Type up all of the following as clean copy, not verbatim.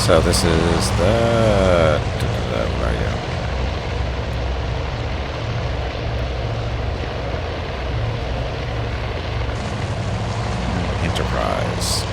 So this is the... Where are you? Enterprise.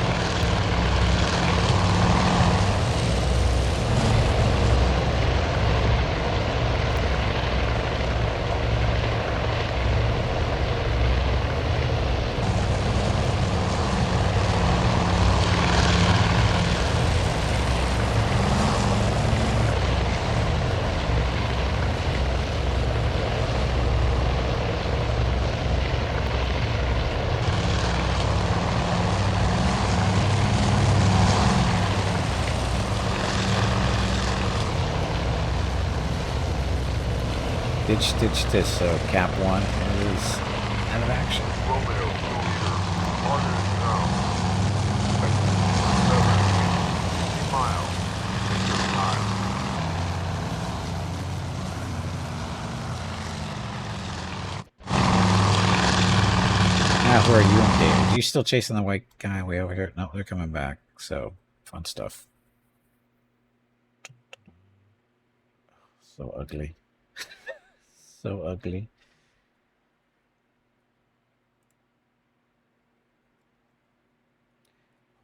Ditch this, so Cap 1 is out of action. Where are you engaged? Are you still chasing the white guy way over here? No, they're coming back, so fun stuff. So ugly. So ugly.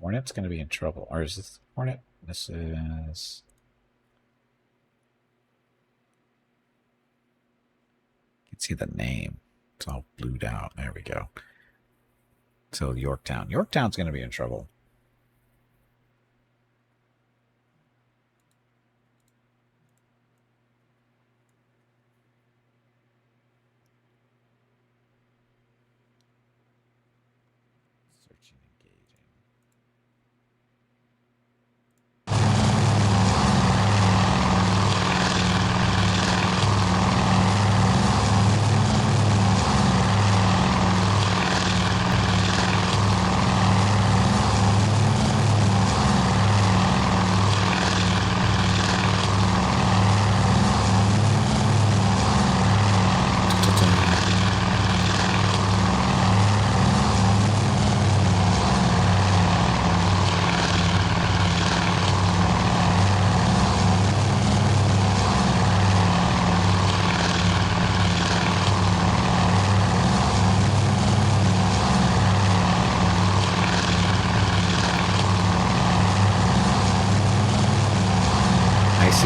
Hornet's going to be in trouble. Or is this Hornet? This is... You can see the name. It's all blued out. There we go. So Yorktown. Yorktown's going to be in trouble.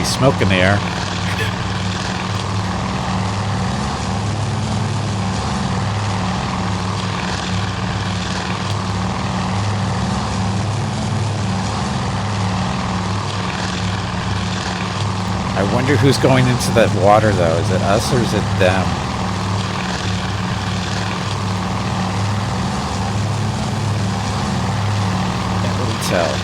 Smoke in the air. I wonder who's going into that water, though. Is it us or is it them? Can't really tell.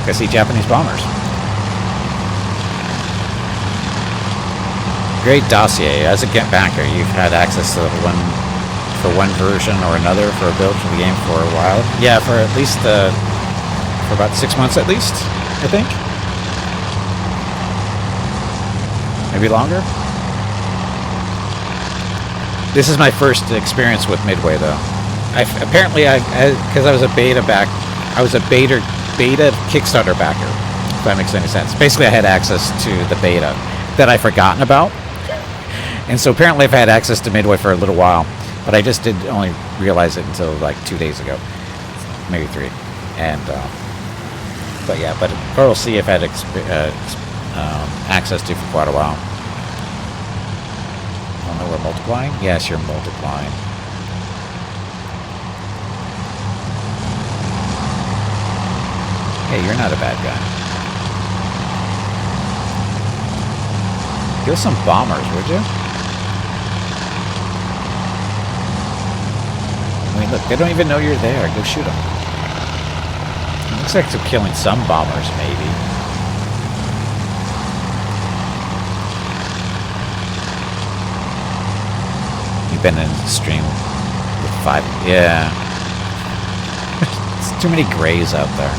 I see Japanese bombers. Great dossier. As a backer, you've had access to one version or another for a build for the game for a while. Yeah, for at least for about 6 months at least, I think. Maybe longer. This is my first experience with Midway, though. Apparently, because I was a beta Kickstarter backer, if that makes any sense. Basically, I had access to the beta that I'd forgotten about. And so apparently I've had access to Midway for a little while, but I just didn't only realize it until like 2 days ago, maybe 3. And, but yeah, but Coral Sea I've had access to for quite a while. I don't know, we're multiplying? Yes, you're multiplying. Hey, you're not a bad guy. Kill some bombers, would you? I mean, look, they don't even know you're there. Go shoot them. It looks like they're killing some bombers, maybe. You've been in the stream with 5... Yeah. There's too many grays out there.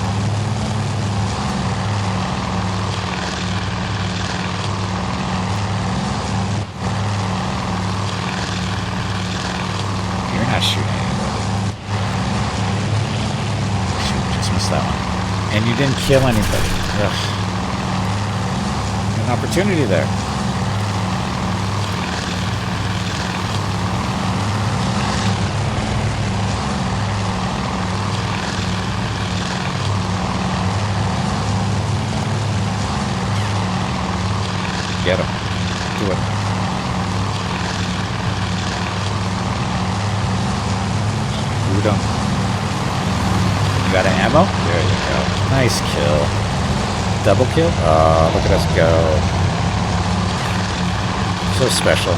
And you didn't kill anybody. Ugh. An opportunity there. Get him. Do it. Shoot him. You got an ammo? There you go. Nice kill. Double kill? Oh, look at us go. So special.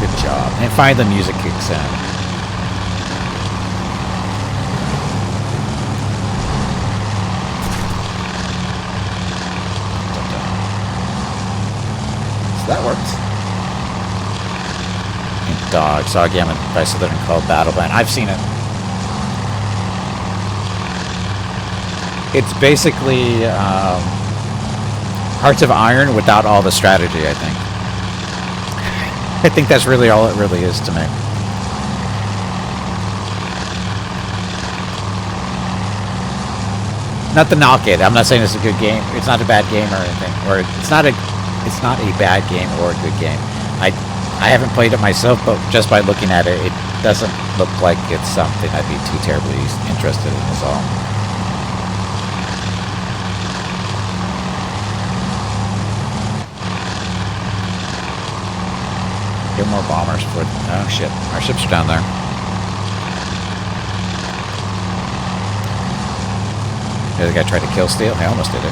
Good job. And finally the music kicks in. So that worked. And dog. Saw a game by Southern called Battle Plan. I've seen it. It's basically Hearts of Iron without all the strategy, I think. I think that's really all it really is to me. Not to knock it. I'm not saying it's a good game. It's not a bad game or anything. Or it's not a bad game or a good game. I haven't played it myself, but just by looking at it, it doesn't look like it's something I'd be too terribly interested in is all. Get more bombers for... Oh, shit. Our ships are down there. The other guy tried to kill Steele. I almost did it. Yeah.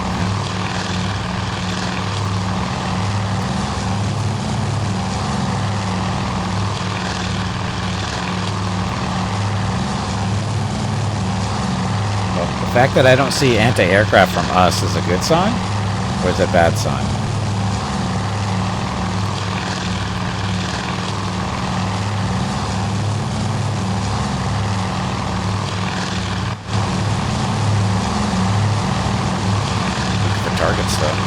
Well, the fact that I don't see anti-aircraft from us is a good sign? Or is it a bad sign? Targets though.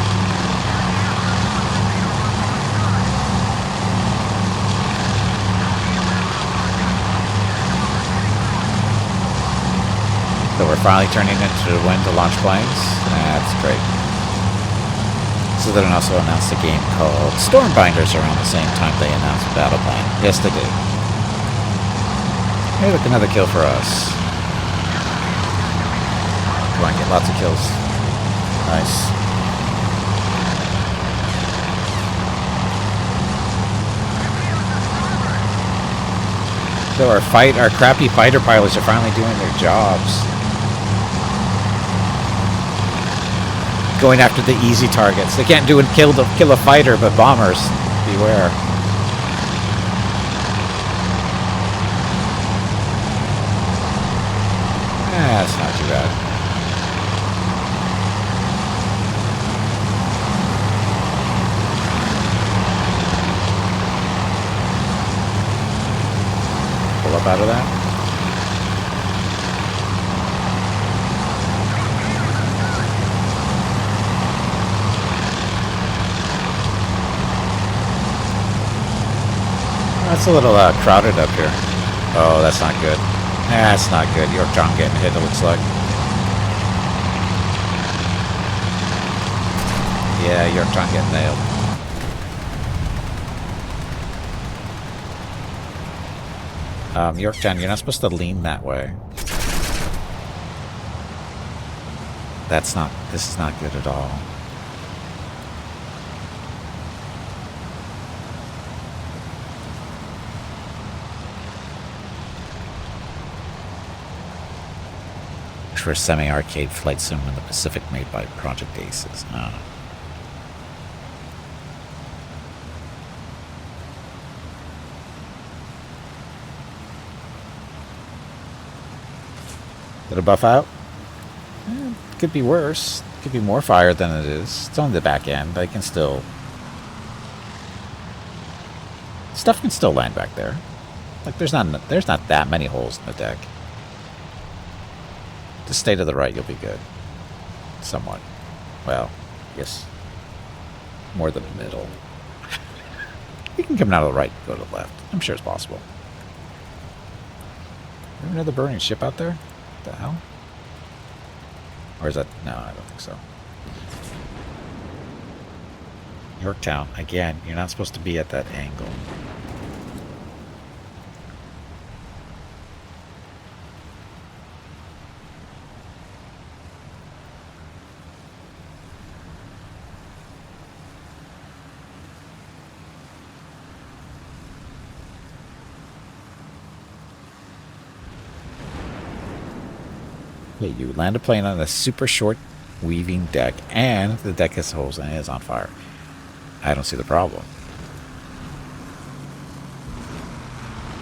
So we're finally turning into the wind to launch planes. That's great. So then also announced a game called Stormbinders around the same time they announced Battle Plan. Yes, they did. Hey, look, another kill for us. Come on, get lots of kills. Nice. So our crappy fighter pilots are finally doing their jobs. Going after the easy targets. They can't kill a fighter, but bombers, beware. That's not too bad. Up out of that. That's a little crowded up here. Oh, that's not good. That's not good. Yorktown getting hit, it looks like. Yeah, Yorktown getting nailed. Yorktown, you're not supposed to lean that way. This is not good at all. For a semi-arcade flight sim in the Pacific made by Project Aces. Oh. Did it buff out? Could be worse. Could be more fire than it is. It's on the back end. I can still... Stuff can still land back there. Like, there's not that many holes in the deck. Just stay to the right, you'll be good. Somewhat. Well, yes. More than the middle. You can come out of the right and go to the left. I'm sure it's possible. Another burning ship out there? What the hell? Or is that... No, I don't think so. Yorktown, again, you're not supposed to be at that angle. Okay, you land a plane on a super short weaving deck, and the deck has holes and it is on fire. I don't see the problem.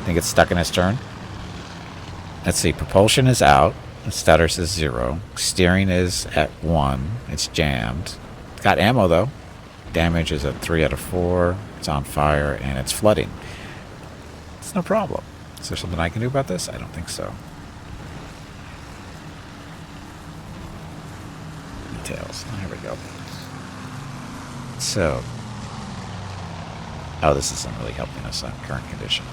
Think it's stuck in its turn? Let's see, propulsion is out. The status is 0. Steering is at 1. It's jammed. It's got ammo though. Damage is at 3 out of 4. It's on fire and it's flooding. It's no problem. Is there something I can do about this? I don't think so. Details. There we go. So, oh, this isn't really helping us on current condition.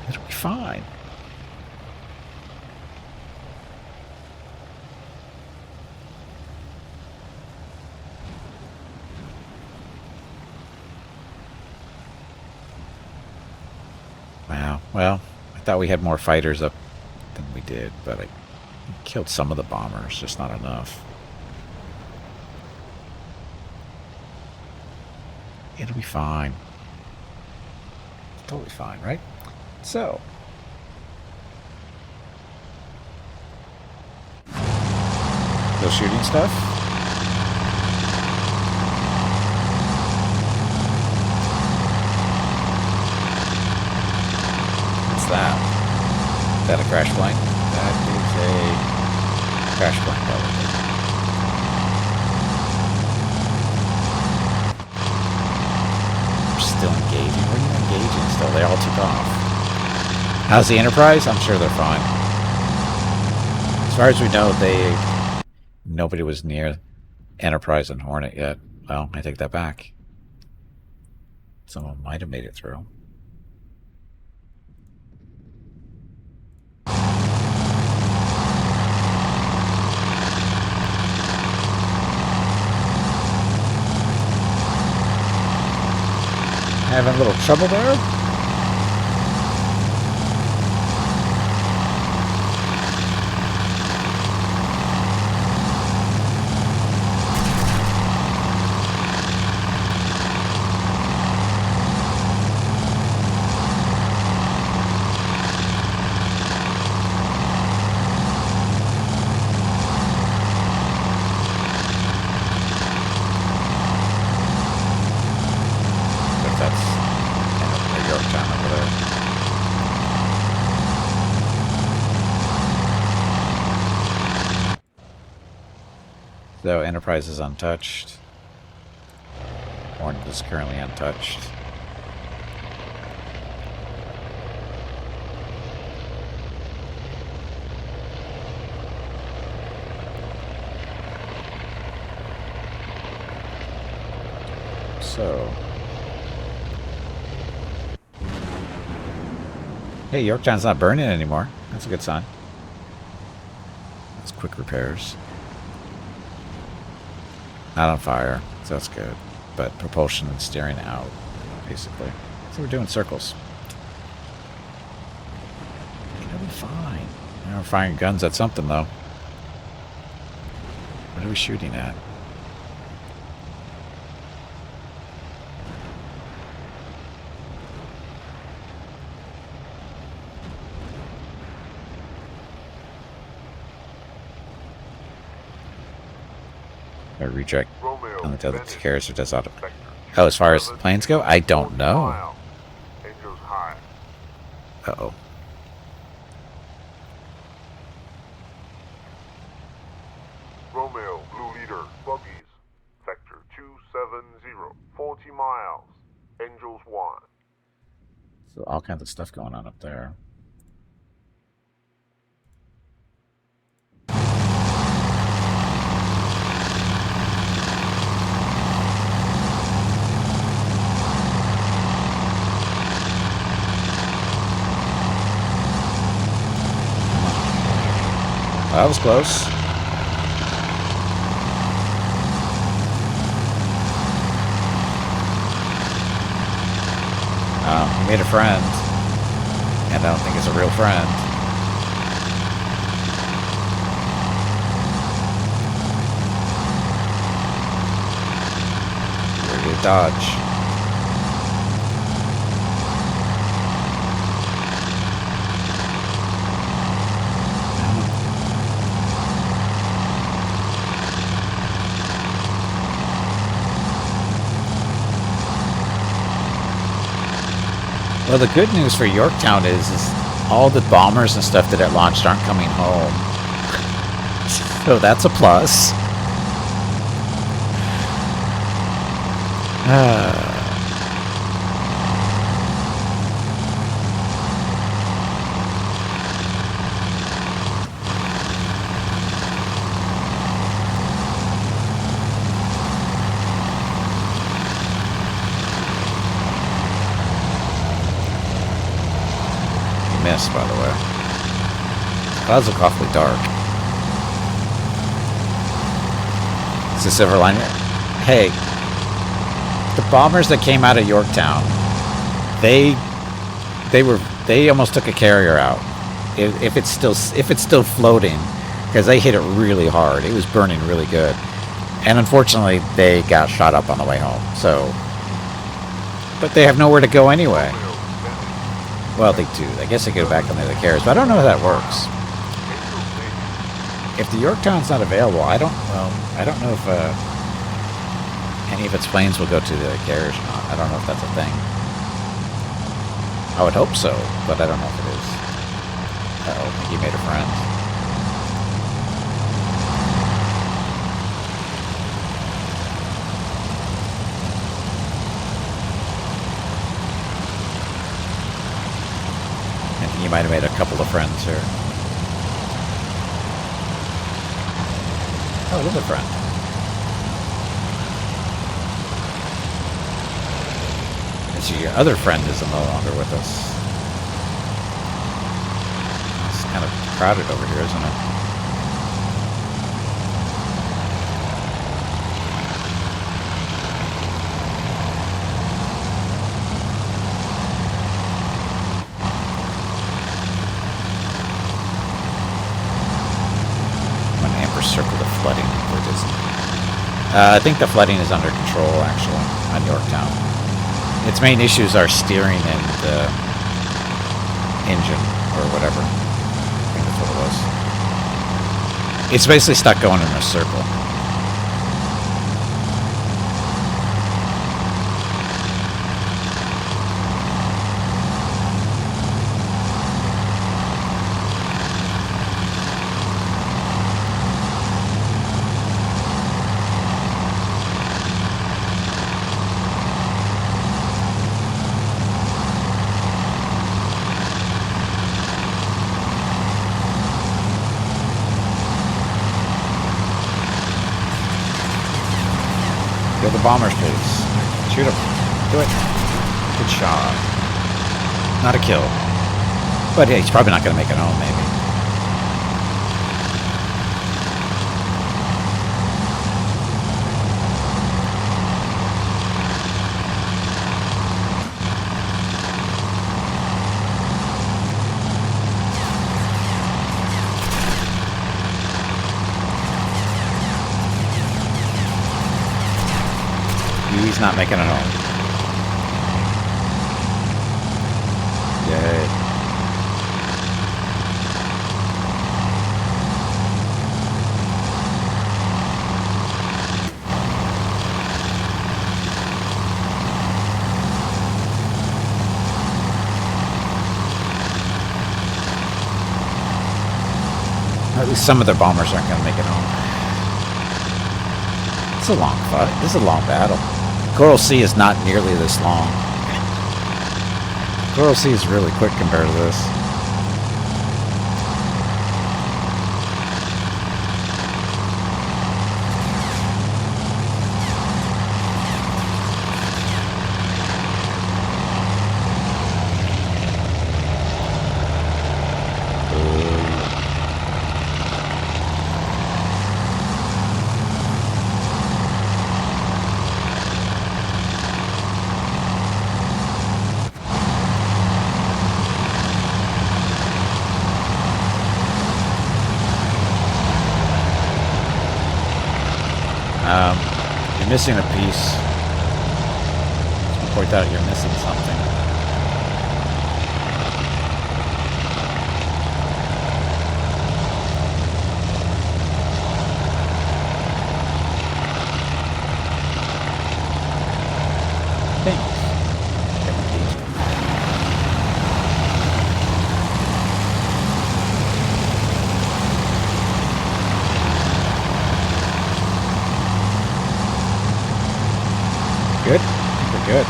It'll be fine. Wow. Well, I thought we had more fighters up than we did, but I killed some of the bombers, just not enough. It'll be fine. Totally fine, right? So, still shooting stuff. What's that? Is that a crash plane? That is a crash plane, probably. We're still engaging. Where are you engaging still? They all took off. How's the Enterprise? I'm sure they're fine. As far as we know, nobody was near Enterprise and Hornet yet. Well, I take that back. Someone might have made it through. Having a little trouble there? So Enterprise is untouched. Hornet is currently untouched. So, hey, Yorktown's not burning anymore. That's a good sign. That's quick repairs. Not on fire, so that's good. But propulsion and steering out, basically. So we're doing circles. It'll be fine. We're firing guns at something, though. What are we shooting at? Or recheck on the other carriers or does auto. Oh, as far as planes go, I don't know. Uh-oh. Romeo, Blue Leader, Buggies, Vector 270, 40 miles, Angels 1. So all kinds of stuff going on up there. that was close. He made a friend. And I don't think it's a real friend. We're gonna dodge. Well, the good news for Yorktown is all the bombers and stuff that it launched aren't coming home. So that's a plus. Missed, by the way. The clouds look awfully dark. It's a silver line. Hey, the bombers that came out of Yorktown, they almost took a carrier out. If it's still floating, because they hit it really hard. It was burning really good, and unfortunately, they got shot up on the way home. So, but they have nowhere to go anyway. Well, they do. I guess they go back on the other carriers, but I don't know how that works. If the Yorktown's not available, I don't know if any of its planes will go to the other carriers or not. I don't know if that's a thing. I would hope so, but I don't know if it is. Uh-oh, I think he made a friend. You might have made a couple of friends here. Oh, it is a friend. It's your other friend is no longer with us. It's kind of crowded over here, isn't it? Circle the flooding. Where it is. I think the flooding is under control, actually, on Yorktown. Its main issues are steering and engine, or whatever. I think that's what it was. It's basically stuck going in a circle. Kill the bombers, please. Shoot them. Do it. Good shot. Not a kill. But yeah, he's probably not going to make it home, maybe. He's not making it home. Yay. At least some of their bombers aren't going to make it home. It's a long fight. This is a long battle. Coral Sea is not nearly this long. Coral Sea is really quick compared to this. You're missing a piece. Someone point out you're missing something. Good? I think we're good.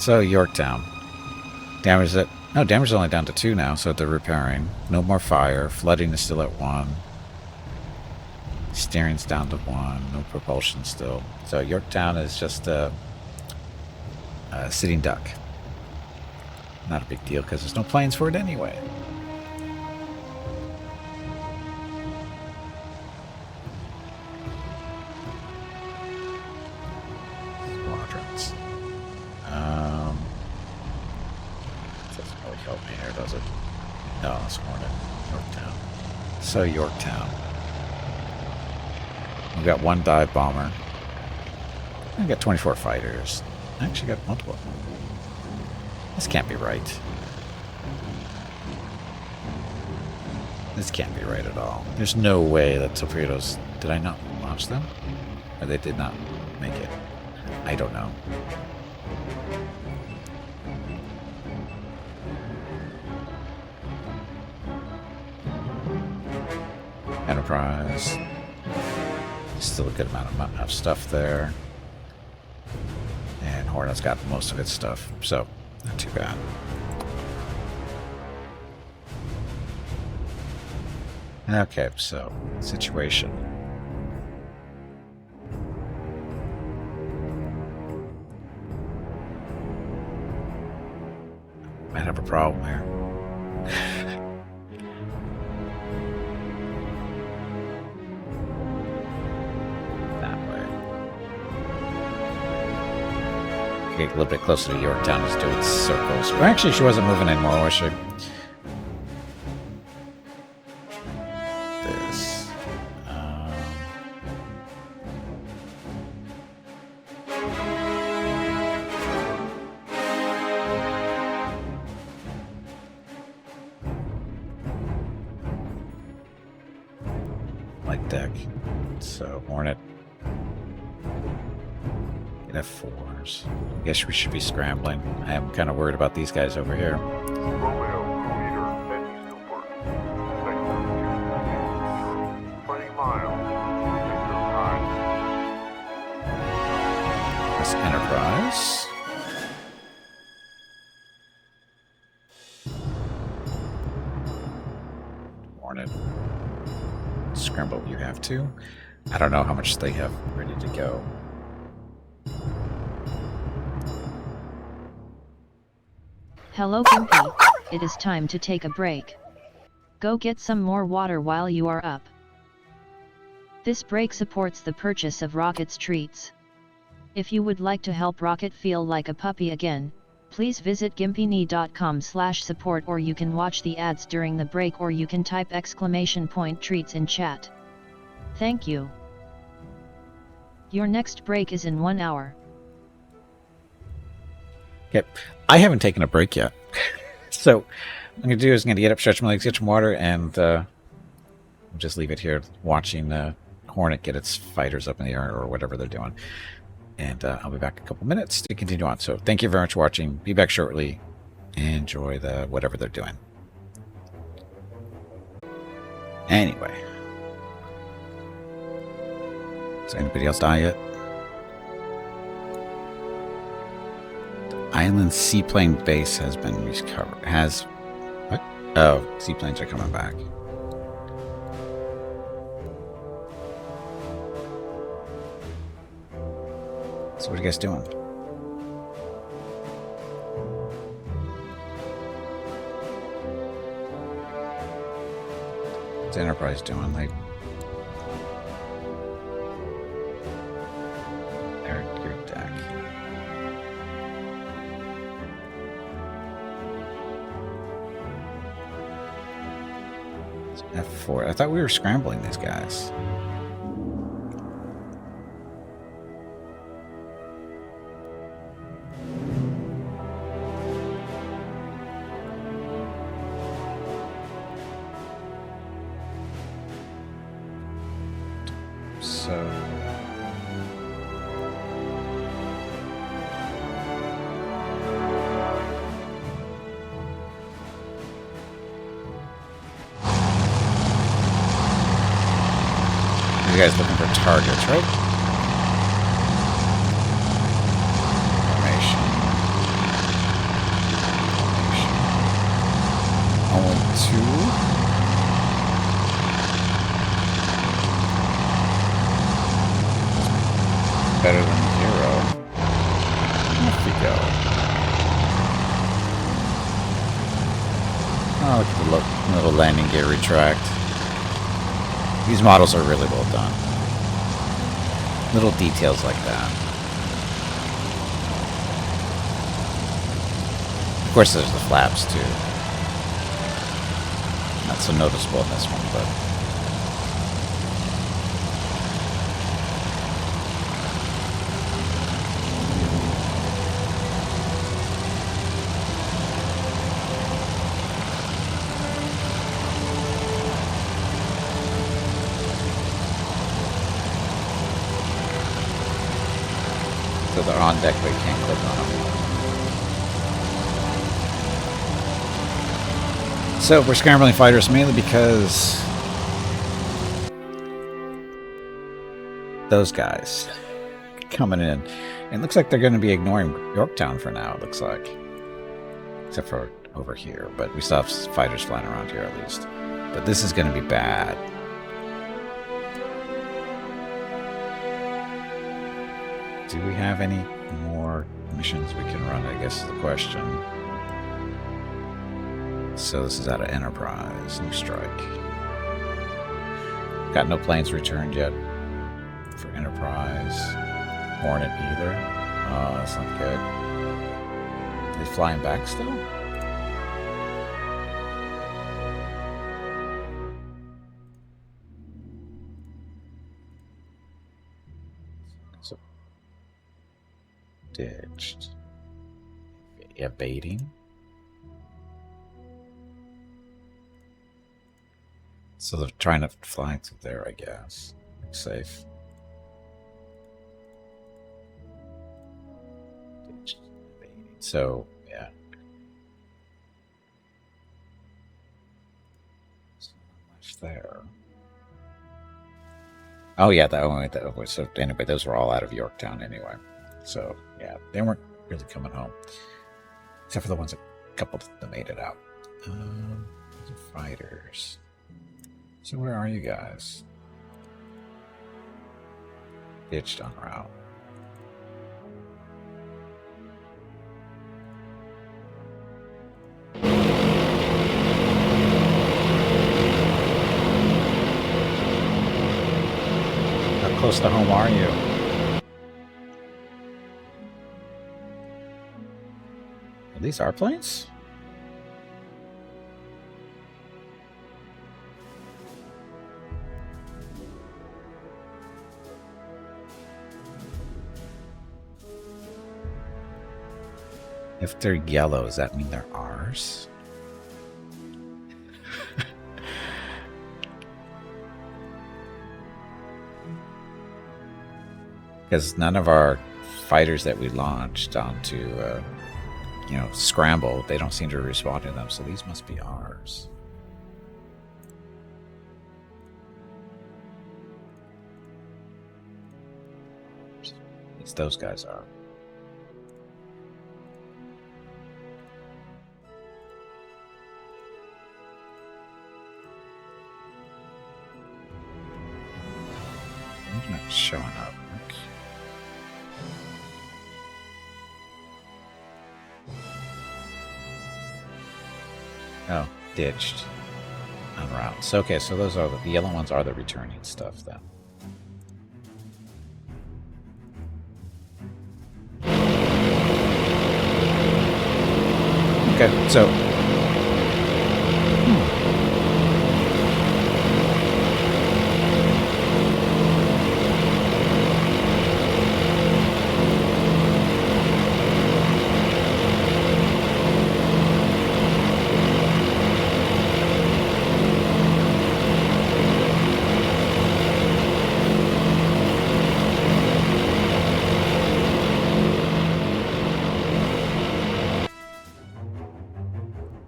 So, Yorktown. Damage that... No, damage is only down to 2 now, so they're repairing. No more fire. Flooding is still at 1. Steering's down to 1. No propulsion still. So, Yorktown is just a sitting duck. Not a big deal, because there's no planes for it anyway. Doesn't really help me here, does it? No, it's Hornet. Yorktown. So, Yorktown. We've got 1 dive bomber. We've got 24 fighters. I actually got multiple. This can't be right. This can't be right at all. There's no way that torpedoes... Did I not launch them? Or they did not make it? I don't know. Enterprise. Still a good amount of stuff there. And Hornet's got most of its stuff, so not too bad. Okay, so situation. Might have a problem here. That way. Get a little bit closer to Yorktown. Is doing circles. Well, actually, she wasn't moving anymore, was she? This. Light deck. So, Hornet. F4s. Guess we should be scrambling. I am kind of worried about these guys over here. Romeo, leader, Eddie Newport. Sector 2, 20 miles. Sector 9. That's Enterprise. Hornet. Scramble, you have to. I don't know how much they have ready to go. Hello Gimpy, it is time to take a break. Go get some more water while you are up. This break supports the purchase of Rocket's treats. If you would like to help Rocket feel like a puppy again, please visit gimpyknee.com/support, or you can watch the ads during the break, or you can type !treats in chat. Thank you. Your next break is in 1 hour. Okay, I haven't taken a break yet. So, what I'm going to do is I'm going to get up, stretch my legs, get some water, and we'll just leave it here watching Hornet get its fighters up in the air or whatever they're doing. And I'll be back in a couple minutes to continue on. So, thank you very much for watching. Be back shortly. Enjoy the whatever they're doing. Anyway. Does anybody else die yet? Island seaplane base has been recovered. What? Oh, seaplanes are coming back. So what are you guys doing? What's Enterprise doing? Like, they're at your deck. F4. I thought we were scrambling these guys. So you guys looking for targets, right? Formation. Only two. Better than 0. Off we go. Oh, look at the little landing gear retract. These models are really well done. Little details like that. Of course, there's the flaps too. Not so noticeable in this one, but. So they're on deck, but you can't click on them. So we're scrambling fighters mainly because those guys coming in. And it looks like they're going to be ignoring Yorktown for now, it looks like. Except for over here. But we still have fighters flying around here at least. But this is going to be bad. Do we have any more missions we can run, I guess is the question. So this is out of Enterprise, new strike. Got no planes returned yet for Enterprise. Hornet either. Oh, that's not good. Are they flying back still? So ditched. Yeah, baiting. So they're trying to fly through there, I guess. Safe. Ditched, baiting. So, yeah. So not much there. Oh yeah, so anyway, those were all out of Yorktown anyway. So yeah, they weren't really coming home, except for the ones, a couple that made it out. Those are fighters. So where are you guys? Ditched en route. How close to home are you? Are these our planes? If they're yellow, does that mean they're ours? Because none of our fighters that we launched onto, scramble, they don't seem to respond to them, so these must be ours. At least those guys are. They're not showing up. Oh, ditched en route. So, okay, so those are the yellow ones are the returning stuff then. Okay, so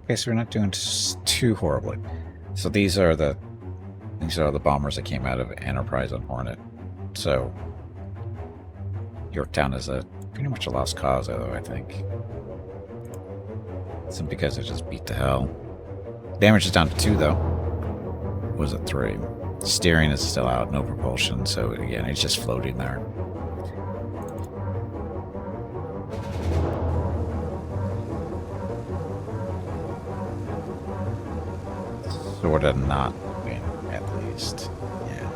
Okay, so we're not doing too horribly. So these are the bombers that came out of Enterprise on Hornet. So Yorktown is pretty much a lost cause, though, I think. Simply because it just beat the hell. Damage is down to 2, though. Was it 3? Steering is still out, no propulsion, so again, it's just floating there. Sort of not moving, at least. Yeah.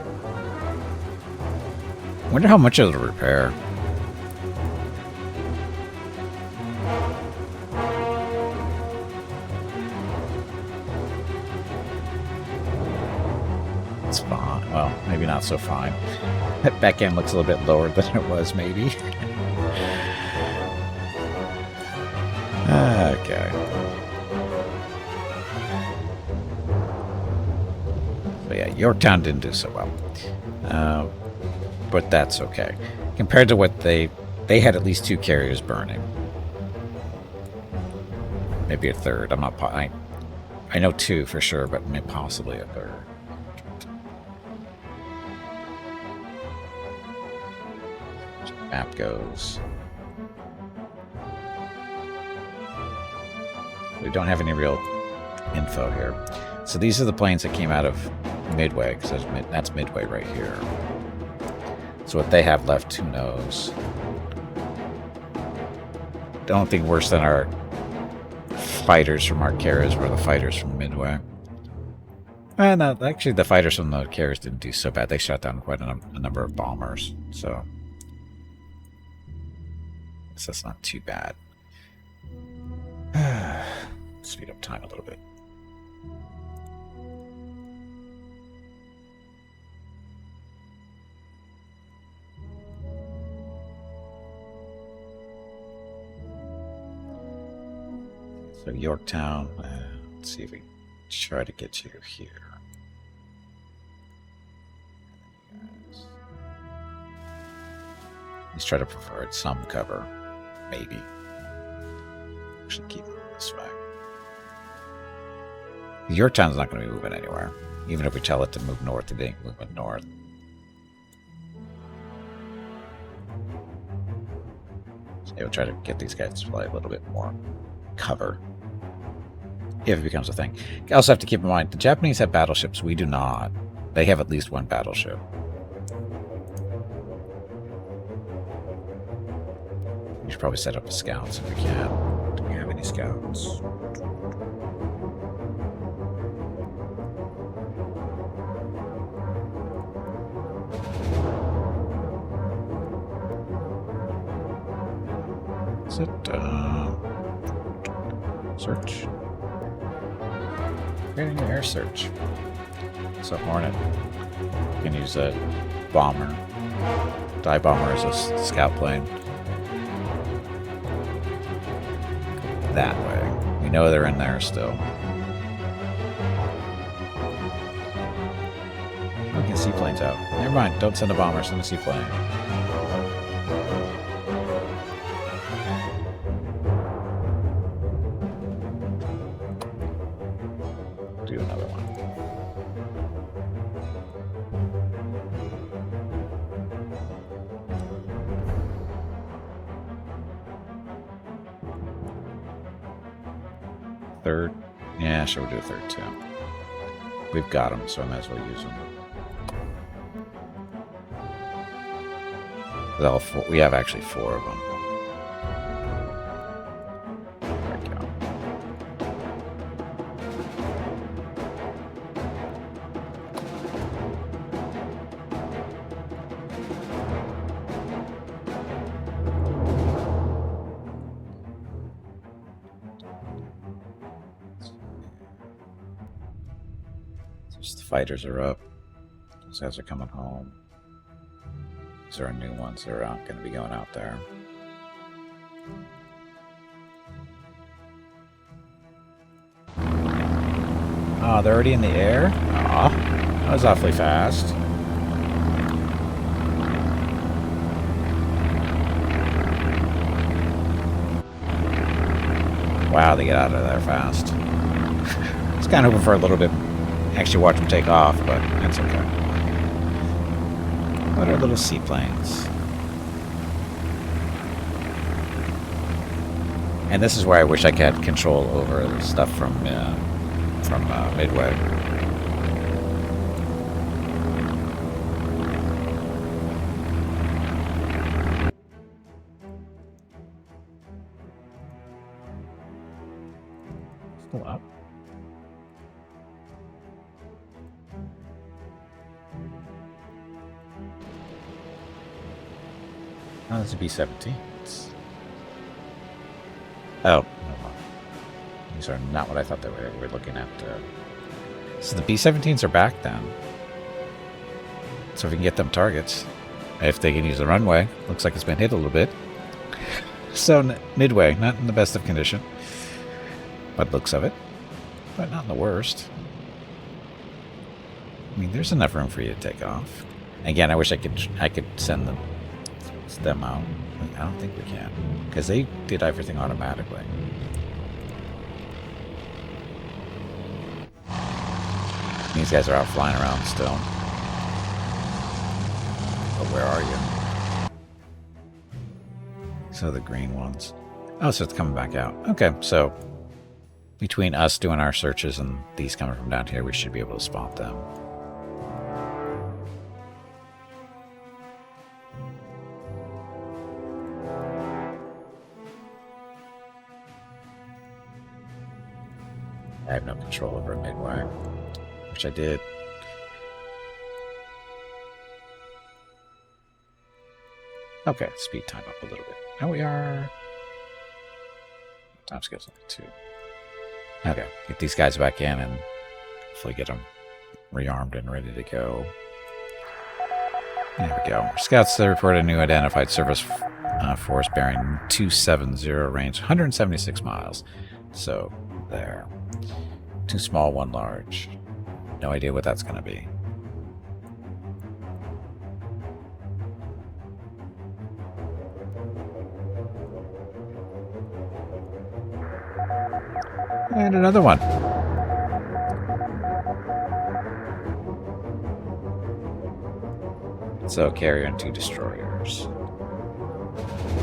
Wonder how much it'll repair. It's fine. Well, maybe not so fine. That back end looks a little bit lower than it was, maybe. Okay. So yeah, Yorktown didn't do so well. But that's okay. Compared to what they had at least 2 carriers burning. Maybe a third. I'm not... I know 2 for sure, but maybe possibly a third. Map goes. We don't have any real info here. So these are the planes that came out of Midway, because that's Midway right here. So what they have left, who knows? Don't think worse than our fighters from our carriers were the fighters from Midway. No, actually the fighters from the carriers didn't do so bad. They shot down quite a number of bombers, so that's not too bad. Speed up time a little bit. So Yorktown, let's see if we try to get you here. Let's try to provide some cover, maybe. Actually keep it this way. Yorktown's not going to be moving anywhere. Even if we tell it to move north, it ain't moving north. So we'll try to get these guys to fly a little bit more cover. If it becomes a thing. You also have to keep in mind, the Japanese have battleships. We do not. They have at least 1 battleship. We should probably set up scouts if we can. Do we have any scouts? Is it, search? Creating an air search. So Hornet. You can use a bomber. Dive bomber as a scout plane. That way. We know they're in there still. We can seaplanes out. Never mind, don't send a bomber, send a seaplane. Do another one. Third? Yeah, sure, we'll do a third too. We've got them, so I might as well use them. All 4, we have actually 4 of them. There we go. Just the fighters are up. Those guys are coming home. These are our new ones that are going to be going out there. Ah, they're already in the air? Ah, that was awfully fast. Wow, they get out of there fast. kind of hoping for a little bit, actually watch them take off, but that's okay. What are little seaplanes? And this is where I wish I had control over the stuff from Midway. Still up. Oh, that's a B-17. Oh, no. These are not what I thought they were. We're looking at. So the B-17s are back then. So if we can get them targets, if they can use the runway, looks like it's been hit a little bit. So Midway, not in the best of condition, but looks of it, but not in the worst. I mean, there's enough room for you to take off. Again, I wish I could send them out. I don't think we can, because they did everything automatically. These guys are out flying around still. But where are you? So the green ones. Oh, so it's coming back out. Okay, so between us doing our searches and these coming from down here, we should be able to spot them. I have no control over Midway, which I did. Okay, speed time up a little bit. Now we are... Time scale's only 2. Okay, get these guys back in and hopefully get them rearmed and ready to go. There we go. Scouts report a new identified surface force bearing 270 range, 176 miles. So, there. 2 small, 1 large. No idea what that's going to be. And another one. So, carrier and 2 destroyers.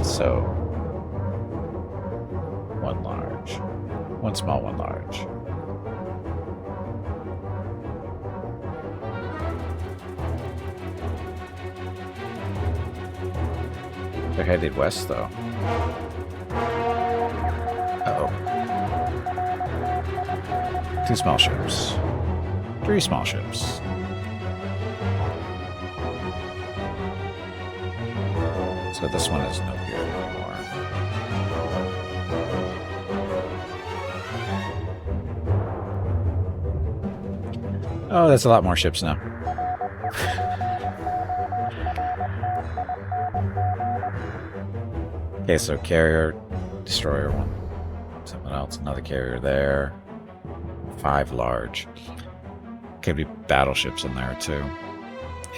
So, 1 large. 1 small, 1 large. They're headed west, though. Uh-oh. 2 small ships. 3 small ships. So this one is no good anymore. Oh, that's a lot more ships now. Okay, so carrier, destroyer, 1. Something else, another carrier there. 5 large. Could be battleships in there too.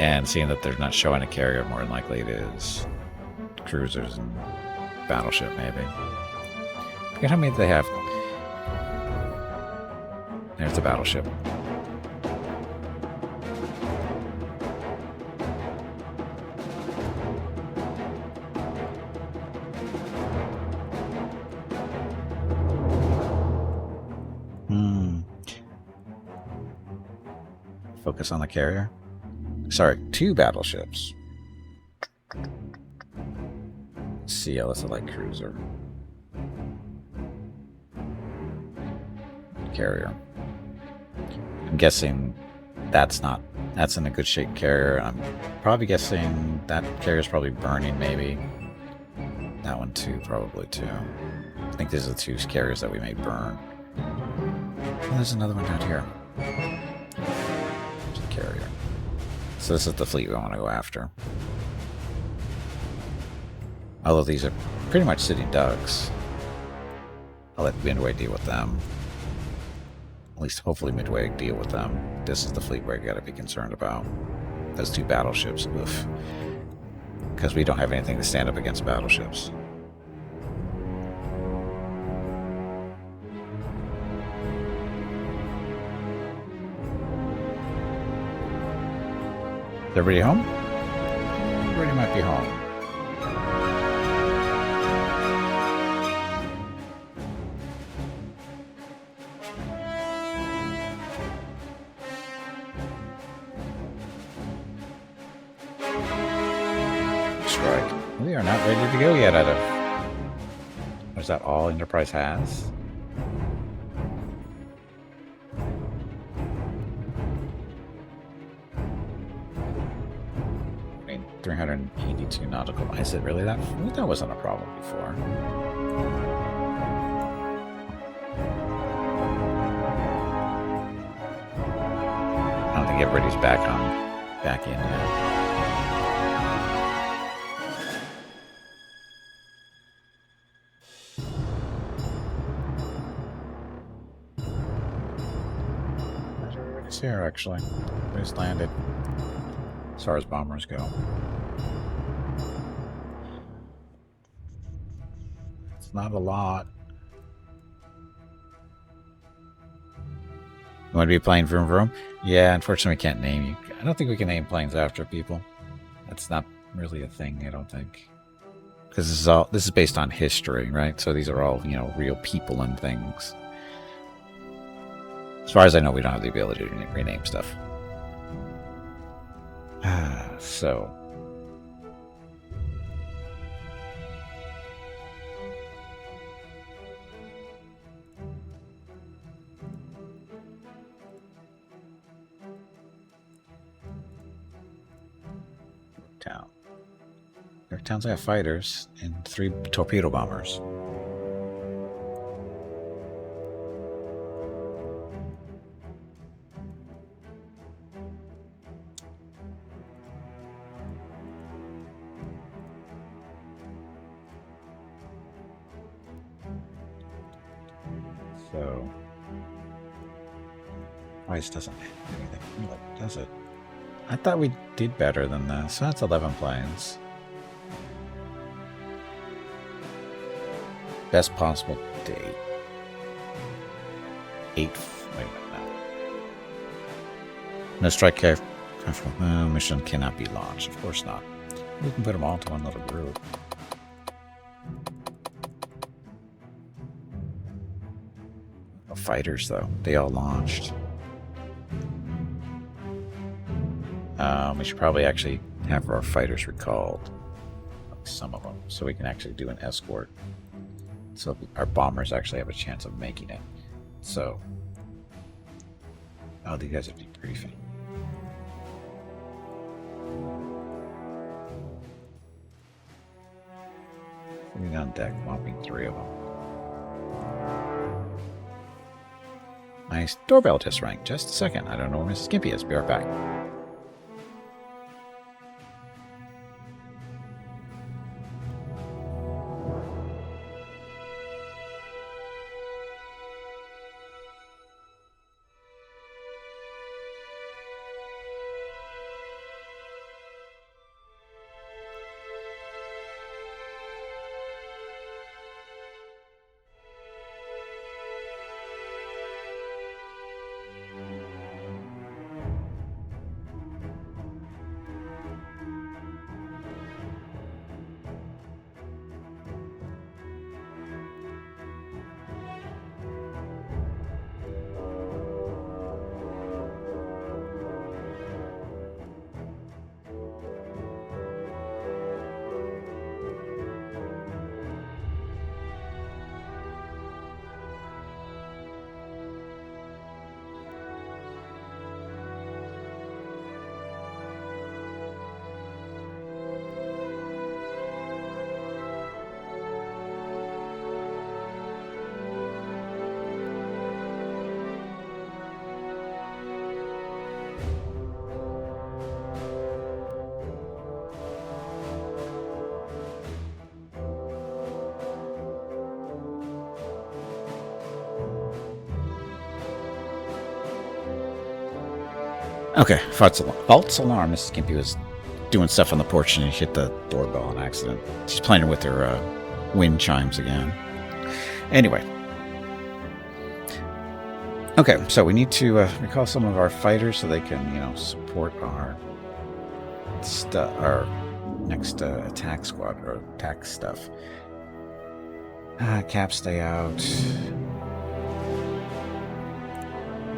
And seeing that they're not showing a carrier, more than likely it is cruisers and battleship, maybe. Look at how many they have. There's the battleship. Focus on the carrier. Sorry, 2 battleships. CL is a light cruiser. Carrier. I'm guessing that's in a good shape carrier. I'm probably guessing that carrier's probably burning, maybe. That one too, probably too. I think these are the 2 carriers that we may burn. Oh, there's another one out here. Carrier. So this is the fleet we want to go after. Although these are pretty much sitting ducks. I'll let Midway deal with them. At least hopefully Midway deal with them. This is the fleet where you gotta be concerned about. Those 2 battleships. Oof. Because we don't have anything to stand up against battleships. everybody home? Everybody might be home. Strike. We are not ready to go yet out of... Is that all Enterprise has? 382 nautical. Is it really that? That wasn't a problem before. I don't think everybody's back in yet. Everybody's here, actually. Everybody's landed. As far as bombers go. It's not a lot. You want to be playing Vroom Vroom? Yeah, unfortunately we can't name you. I don't think we can name planes after people. That's not really a thing, I don't think. Because this is based on history, right? So these are all, real people and things. As far as I know, we don't have the ability to rename stuff. So town. Every town's got fighters and 3 torpedo bombers. So, Ice doesn't hit anything, really, does it? I thought we did better than this. So that's 11 planes. Best possible date. 8. Wait a minute now. No strike aircraft. Mission cannot be launched. Of course not. We can put them all into one little group. Fighters, though. They all launched. We should probably actually have our fighters recalled. Like some of them. So we can actually do an escort. So our bombers actually have a chance of making it. So... Oh, these guys are debriefing. Sitting on deck, mopping 3 of them. Nice. Doorbell just rang. Just a second. I don't know where Mrs. Gimpy is. Be right back. Okay, false alarm. Mrs. Gimpy was doing stuff on the porch and hit the doorbell on accident. She's playing with her wind chimes again. Anyway. Okay, so we need to recall some of our fighters so they can, support our our next attack squad or attack stuff. Cap stay out.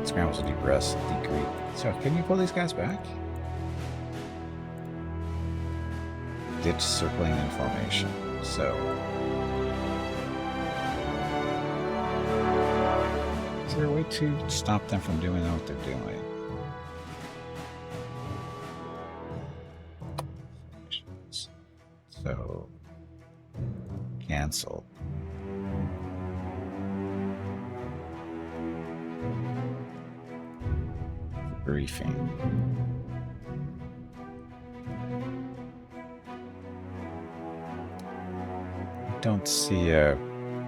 Scrambles a deep rest. Decrease. So can you pull these guys back? Ditch circling in formation. So is there a way to stop them from doing what they're doing? So cancel. Briefing. Don't see a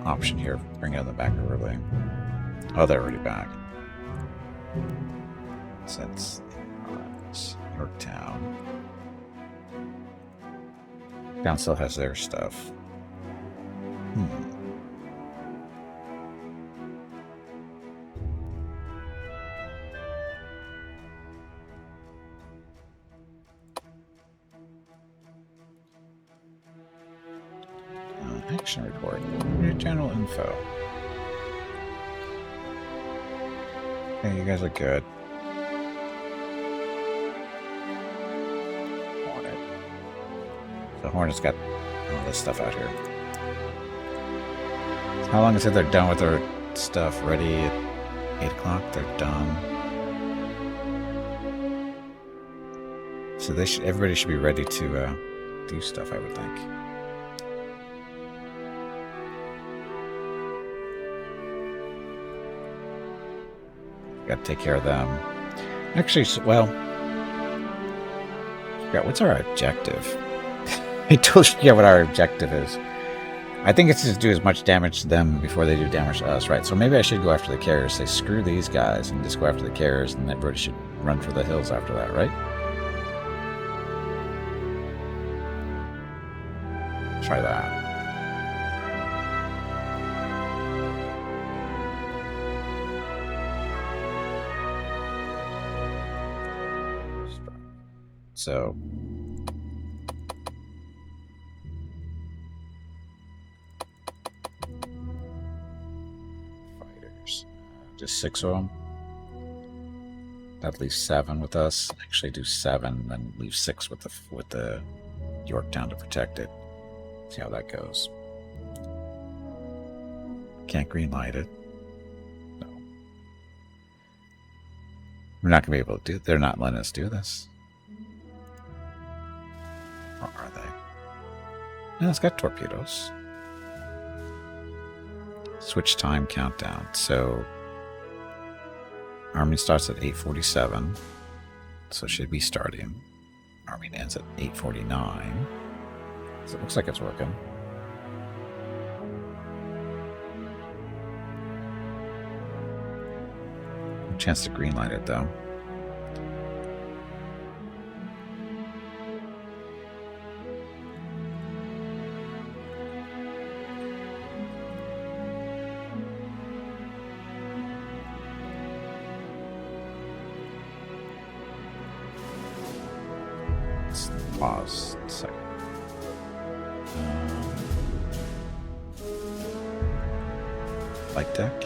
option here. Bring them back early. Oh, they're already back. Since Yorktown. Town still has their stuff. Action report. General info. Okay, you guys are good. Hornet. The Hornet's got all this stuff out here. How long is it they're done with their stuff? Ready at 8 o'clock? They're done. So they should. Everybody should be ready to do stuff, I would think. Got to take care of them. Actually, well, I forgot, what's our objective? I totally forget what our objective is. I think it's to do as much damage to them before they do damage to us, right? So maybe I should go after the carriers. Say, screw these guys, and just go after the carriers, and everybody should run for the hills after that, right? Try that. So fighters, just 6 of them. That leaves 7 with us. Actually, do 7, then leave 6 with the Yorktown to protect it. See how that goes. Can't green light it. No, we're not gonna be able to do. They're not letting us do this. Or are they? No, it's got torpedoes. Switch time countdown. So Army starts at 8:47. So it should be starting. Army ends at 8:49. So it looks like it's working. No chance to green light it though. Pause a second. Flight deck.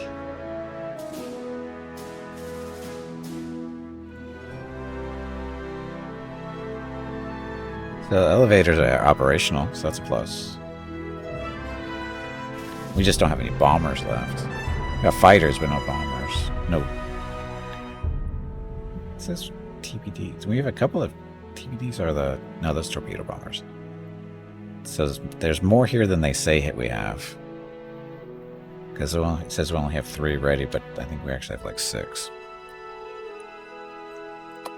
The elevators are operational, so that's a plus. We just don't have any bombers left. We got fighters, but no bombers. No. It says TBDs. We have a couple of TBDs are the... No, those torpedo bombers. It says there's more here than they say we have. Because it says we only have 3 ready, but I think we actually have like 6.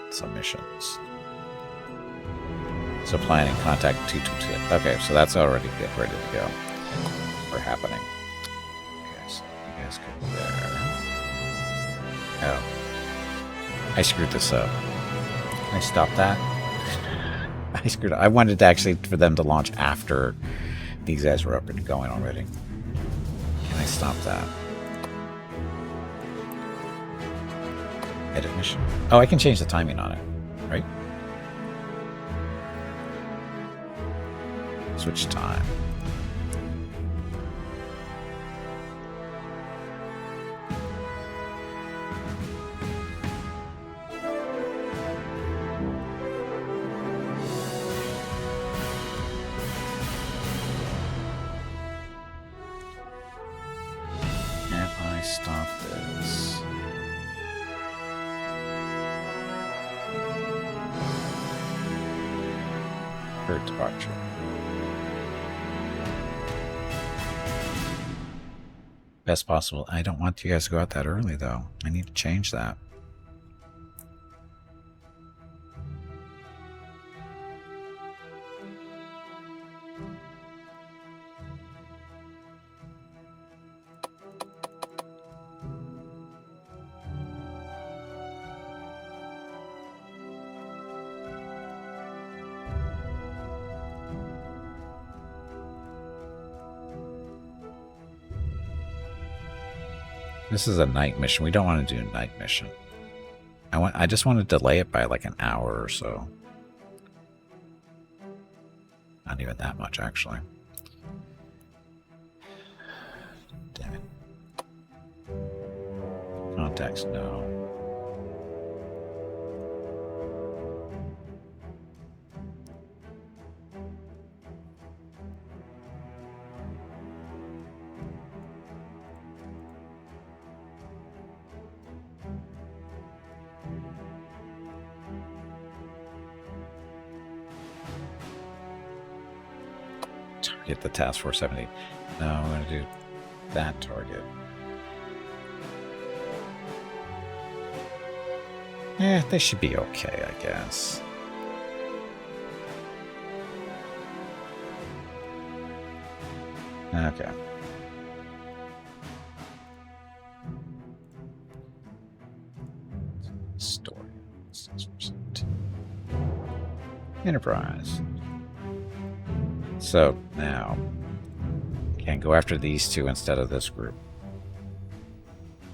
Some missions. So planning, contact 222. Okay, so that's already ready to go. We're happening. Okay, so you guys go there. Oh. I screwed this up. Can I stop that? I screwed up. I wanted to actually for them to launch after these guys were up and going already. Can I stop that? Edit mission. Oh, I can change the timing on it, right? Switch time. Stop this. Bird departure. Best possible. I don't want you guys to go out that early, though. I need to change that. This is a night mission. We don't want to do a night mission. I just want to delay it by like an hour or so. Not even that much, actually. Damn it. Contacts, no. Target the Task Force 70. No, I'm going to do that target. They should be okay, I guess. Okay. Story. Enterprise. So now, can go after these two instead of this group.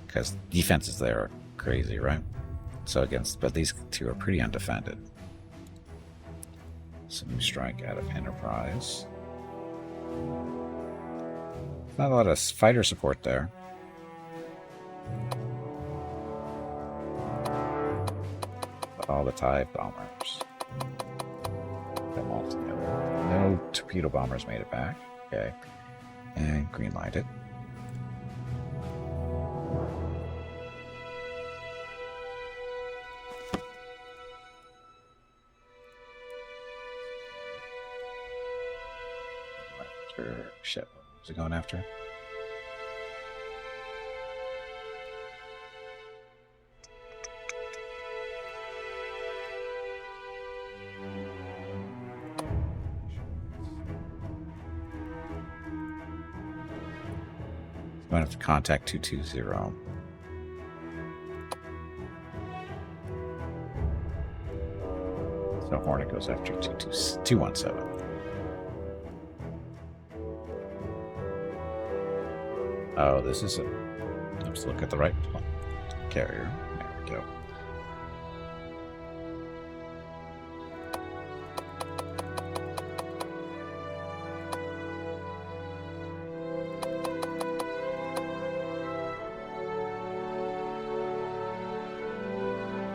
Because defenses there are crazy, right? So but these two are pretty undefended. So new strike out of Enterprise. Not a lot of fighter support there. But all the TIE bombers. Put them all together. No torpedo bombers made it back. Okay. And green lighted. Shit, what was it going after? Going to have to contact 220. So Hornet goes after 217. Oh, this is a... Let's look at the right carrier. There we go.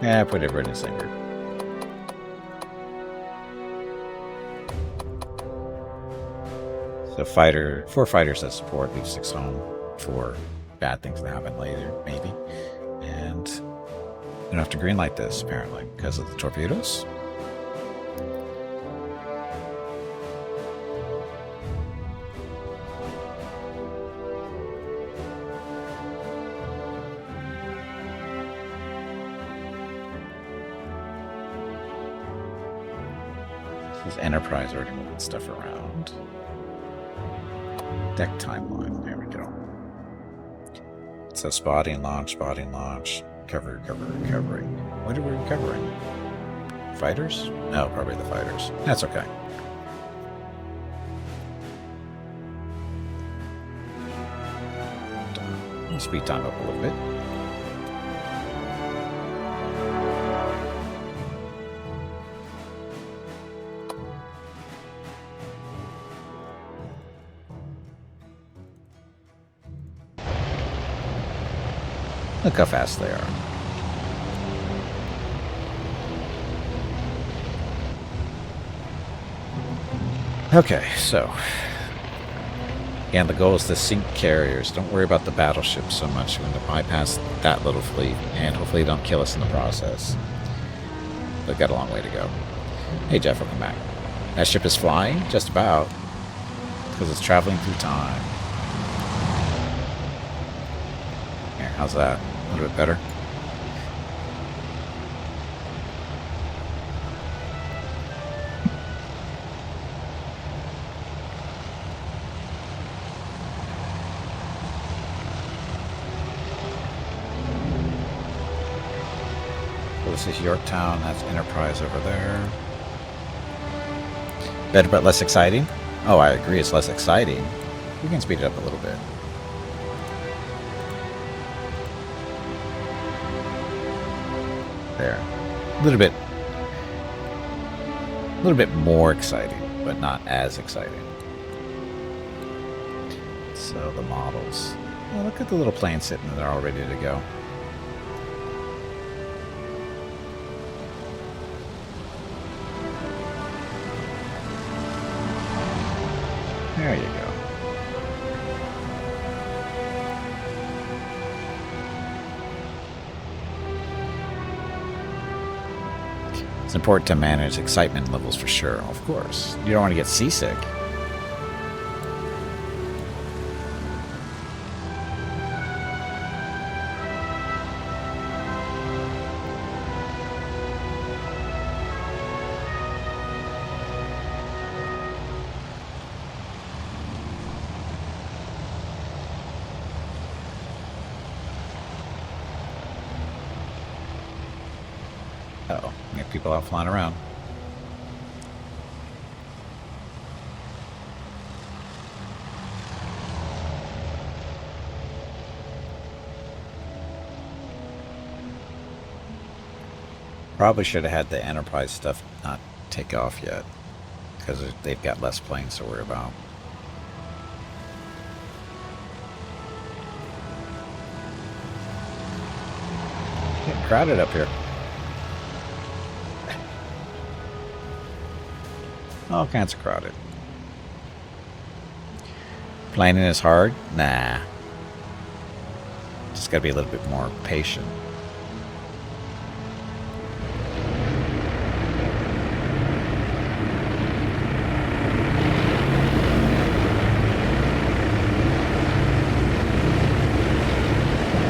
Yeah, put everyone in the same group. So 4 fighters that support, leave 6 home for bad things to happen later, maybe. And we don't have to greenlight this, apparently, because of the torpedoes. This is Enterprise already moving stuff around. Deck timeline, there we go. So spotting, launch, recovery. What are we recovering? Fighters? No, probably the fighters. That's okay. Speed time up a little bit. Look how fast they are. Okay, so. And the goal is to sink carriers. Don't worry about the battleships so much. We're going to bypass that little fleet. And hopefully they don't kill us in the process. They've got a long way to go. Hey, Jeff, welcome back. That ship is flying? Just about. Because it's traveling through time. Here, how's that? A little bit better? This is Yorktown, that's Enterprise over there. Better but less exciting? Oh, I agree, it's less exciting. We can speed it up a little bit. There. A little bit more exciting, but not as exciting. So the models. Oh, look at the little plane sitting there all ready to go. There you go. It's important to manage excitement levels for sure, of course. You don't want to get seasick. Uh-oh, we got people out flying around. Probably should have had the Enterprise stuff not take off yet, because they've got less planes to worry about. Getting crowded up here. All kinds of crowded. Planning is hard? Nah. Just gotta be a little bit more patient.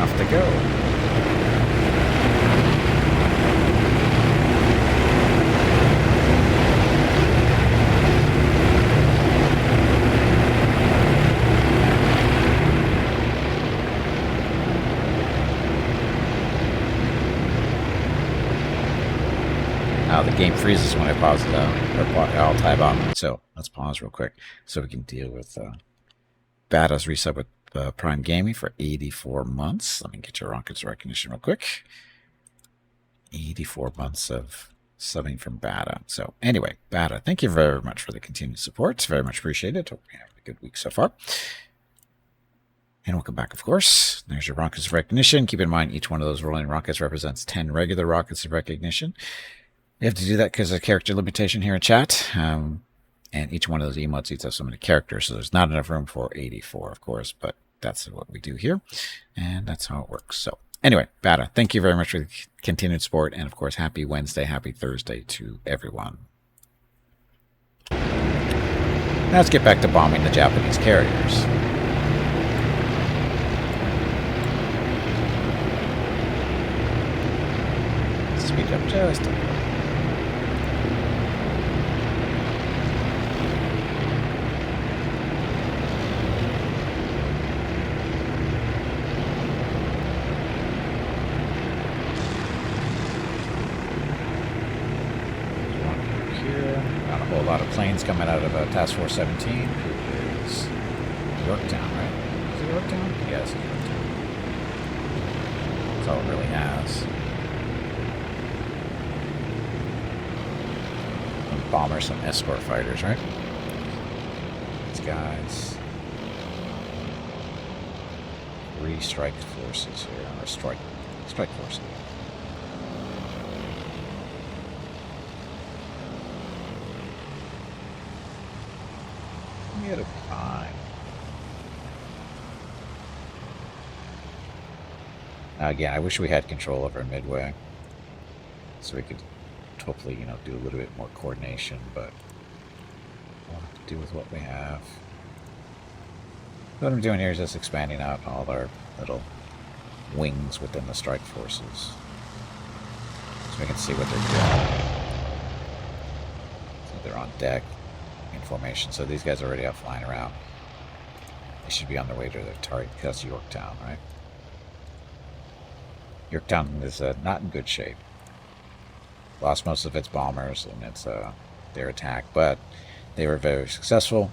Off to go. The game freezes when I pause it out, or I'll tab out. So let's pause real quick so we can deal with Bada's resub with Prime Gaming for 84 months. Let me get your rockets recognition real quick. 84 months of subbing from Bada. So anyway, Bada, thank you very much for the continued support. It's very much appreciated. Hope you have a good week so far. And welcome back, of course. There's your rockets of recognition. Keep in mind, each one of those rolling rockets represents 10 regular rockets of recognition. You have to do that because of character limitation here in chat. And each one of those emotes eats up so many characters, so there's not enough room for 84, of course, but that's what we do here, and that's how it works. So anyway, Bada, thank you very much for the continued support, and of course, happy Wednesday, happy Thursday to everyone. Now let's get back to bombing the Japanese carriers. Speed up just a little. A lot of planes coming out of Task Force 17, who is Yorktown, right? Is it Yorktown? Yes, it's Yorktown. That's all it really has. Some bombers, some escort fighters, right? These guys. 3 strike forces here, or strike forces. We had a fine. Now again, I wish we had control over Midway, so we could hopefully, do a little bit more coordination, but we'll have to do with what we have. What I'm doing here is just expanding out all our little wings within the strike forces, so we can see what they're doing. So they're on deck in formation. So these guys are already out flying around. They should be on their way to their target. That's Yorktown, right? Yorktown is not in good shape. Lost most of its bombers and its their attack, but they were very successful.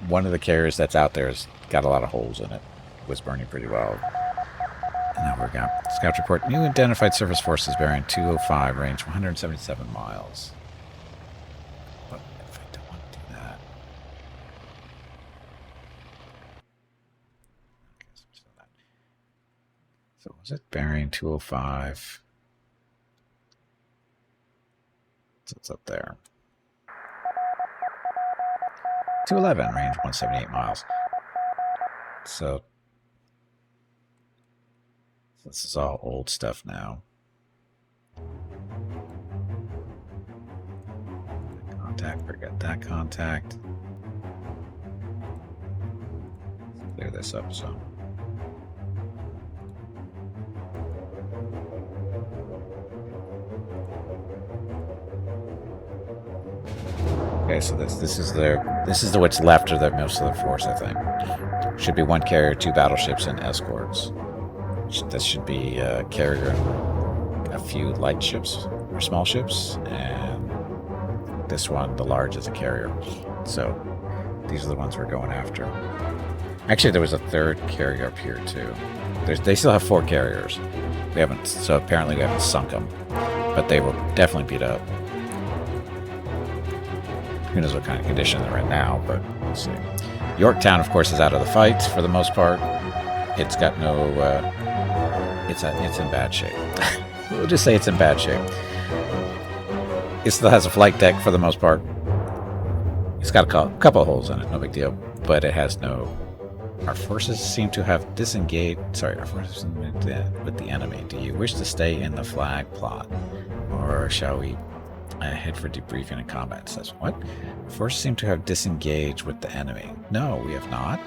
One of the carriers that's out there has got a lot of holes in it. It was burning pretty well. And now we're got scout report. New identified surface forces bearing 205, range 177 miles. But if I don't want to do that, so was it bearing 205? So it's up there. 211, range 178 miles. So this is all old stuff now. Contact, forget that contact. Clear this up some. Okay, so this is the what's left of the most of the force, I think. Should be 1 carrier, 2 battleships, and escorts. This should be a carrier, a few light ships or small ships, and this one, the large, is a carrier. So these are the ones we're going after. Actually, there was a 3rd carrier up here too. They still have 4 carriers. We haven't, so apparently we haven't sunk them, but they will definitely beat up. Who knows what kind of condition they're in now, but we'll see. Yorktown, of course, is out of the fight for the most part. It's got no... it's in bad shape. We'll just say it's in bad shape. It still has a flight deck for the most part. It's got a couple of holes in it, no big deal. But it has no... Our forces seem to have disengaged... Sorry, our forces with the enemy. Do you wish to stay in the flag plot? Or shall we... head for debriefing and combat. It says, what? Forces seem to have disengaged with the enemy. No, we have not.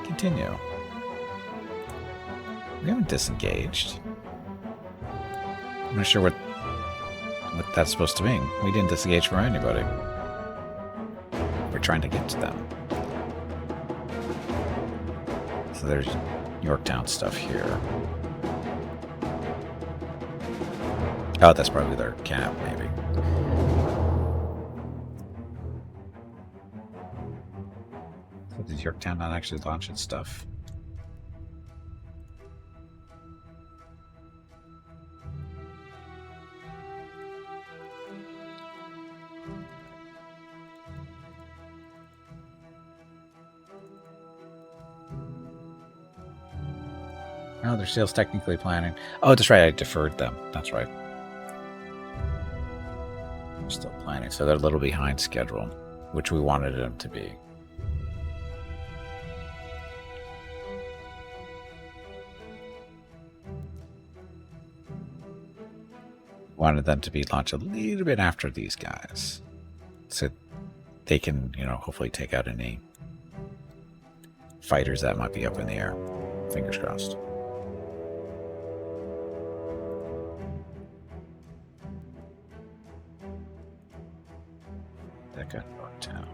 Continue. We haven't disengaged. I'm not sure what that's supposed to mean. We didn't disengage from anybody. We're trying to get to them. So there's Yorktown stuff here. Oh, that's probably their camp, maybe. So did Yorktown not actually launch its stuff? Oh, they're still technically planning. Oh, that's right. I deferred them. That's right. They're still planning. So they're a little behind schedule, which we wanted them to be. Wanted them to be launched a little bit after these guys. So they can, hopefully take out any fighters that might be up in the air. Fingers crossed. That got knocked down.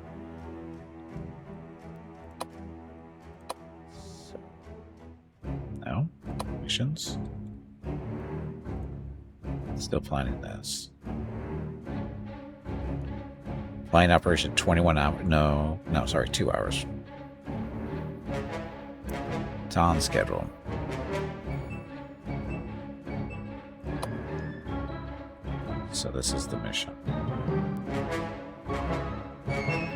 So, no missions. Still planning this. Flying operation 21 hours. No, sorry, 2 hours. It's on schedule. So this is the mission.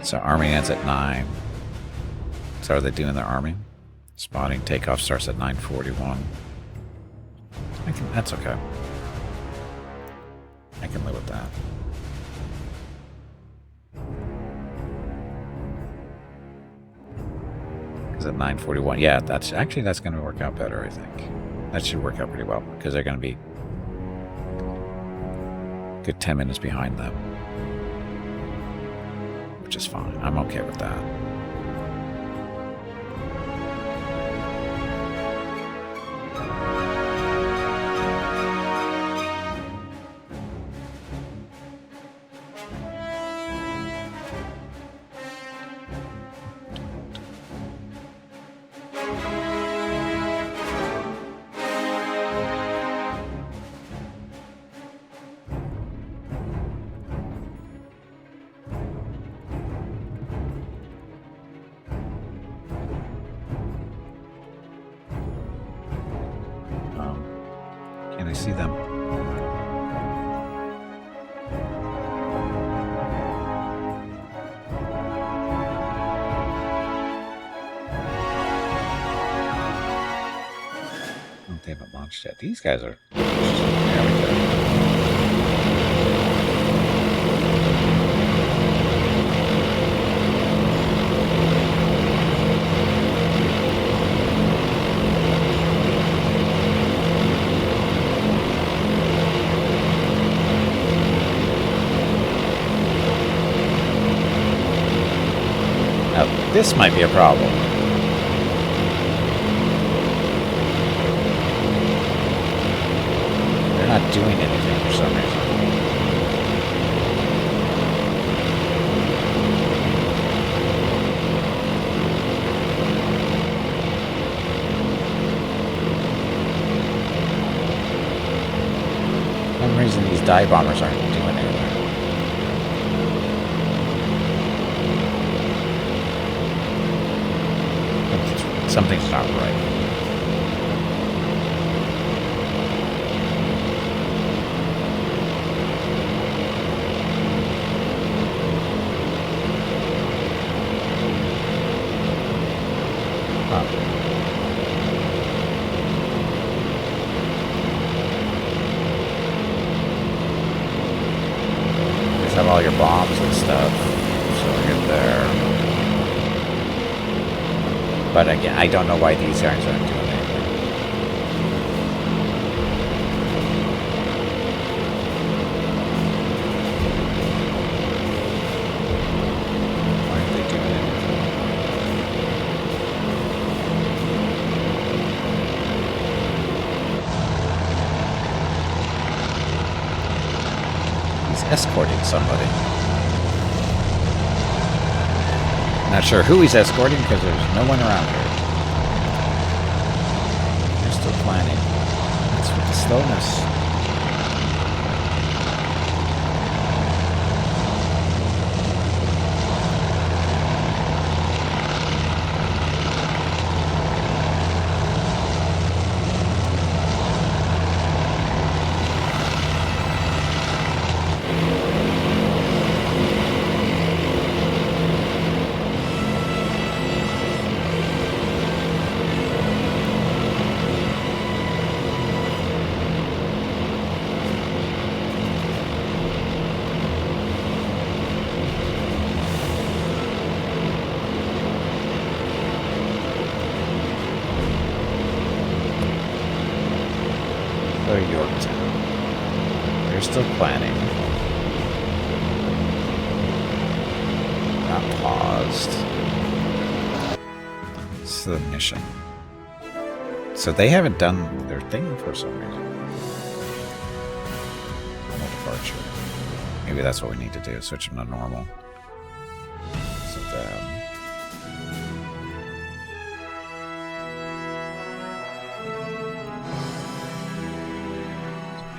So arming ends at 9. So are they doing their arming? Spotting takeoff starts at 9:41. That's okay. I can live with that. Because at 9:41, yeah, that's going to work out better, I think. That should work out pretty well, because they're going to be a good 10 minutes behind them. Which is fine. I'm okay with that. Can I see them? Oh, they haven't launched yet. These guys are... There we go. This might be a problem. They're not doing anything for some reason. For some reason these dive bombers aren't doing anything. Something's not right. Just have all your bombs and stuff. So you're there. But again, I don't know why these guys aren't doing anything. Why aren't they doing anything? He's escorting somebody. Not sure who he's escorting because there's no one around here. They're still planning. What's with the slowness? Yorktown. They're still planning. Not paused. This is the mission. So they haven't done their thing for some reason. Normal departure. Maybe that's what we need to do. Switch them to normal. So then...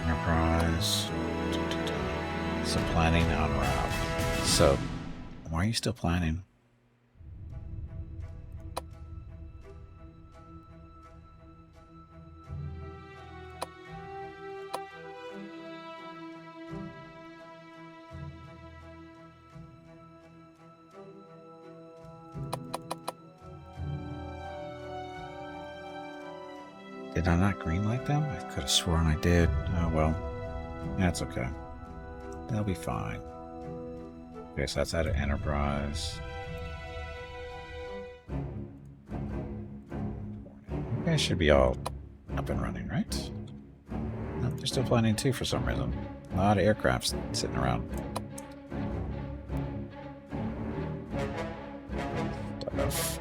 Enterprise. So planning en route. So, why are you still planning? Did I not green light them? I could have sworn I did. Oh well. That's okay. They'll be fine. Okay, so that's out of Enterprise. You guys should be all up and running, right? No, they're still planning too for some reason. A lot of aircrafts sitting around. Stuff.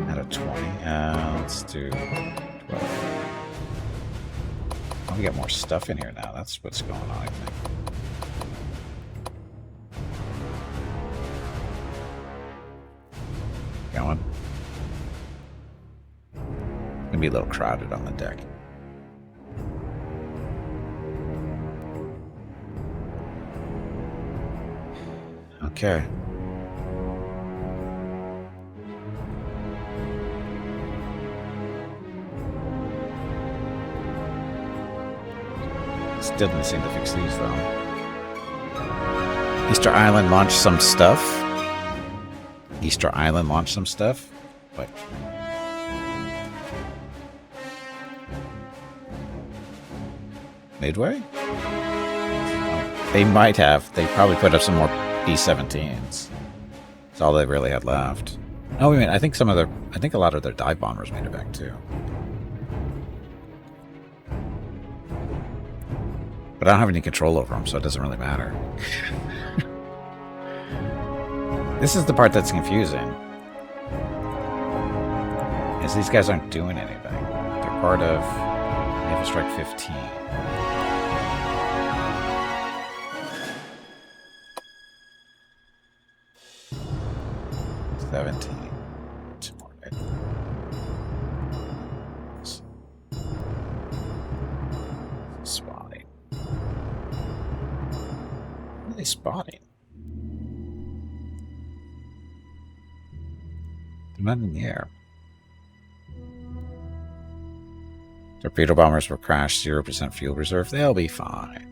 Out of 20. Let's do 12. Oh, we got more stuff in here now. That's what's going on, I think. Going. Gonna be a little crowded on the deck. Okay. Still didn't seem to fix these though. Easter Island launched some stuff. But Midway? Oh, they might have. They probably put up some more B-17s. That's all they really had left. Oh, wait a minute. I think a lot of their dive bombers made it back too. But I don't have any control over them, so it doesn't really matter. This is the part that's confusing. Is these guys aren't doing anything. They're part of Naval Strike 15. Spotting. What are they spotting? They're not in the air. Torpedo bombers were crashed, 0% fuel reserve. They'll be fine.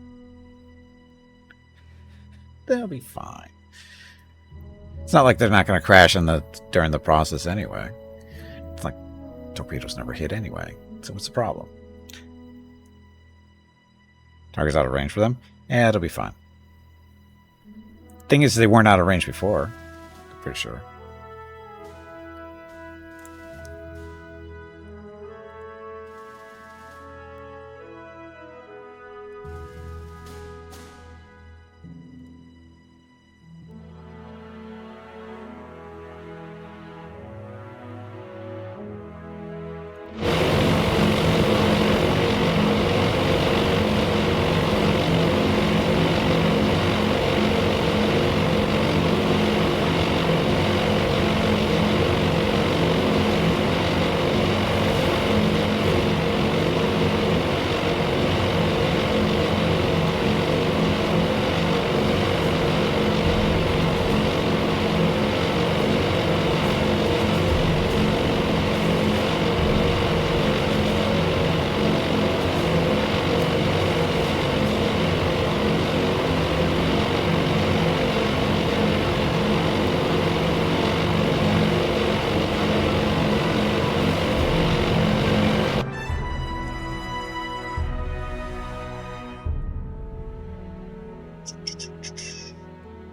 They'll be fine. It's not like they're not going to crash during the process anyway. It's like torpedoes never hit anyway. So what's the problem? Target's out of range for them? Yeah, it'll be fine. Thing is, they weren't out of range before. I'm pretty sure.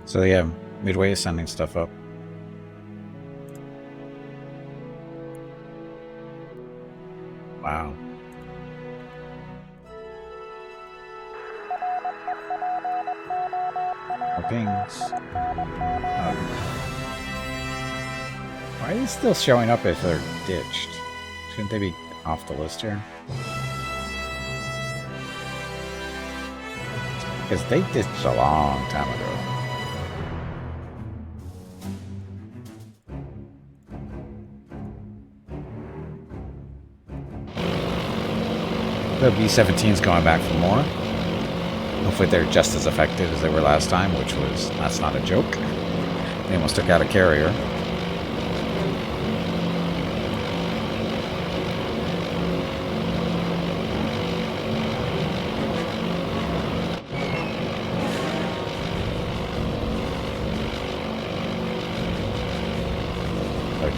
So yeah, Midway is sending stuff up. Wow. More pings. Oh. Why are they still showing up if they're ditched? Shouldn't they be off the list here? Because they ditched a long time ago. The B-17's going back for more. Hopefully they're just as effective as they were last time, which was, that's not a joke. They almost took out a carrier.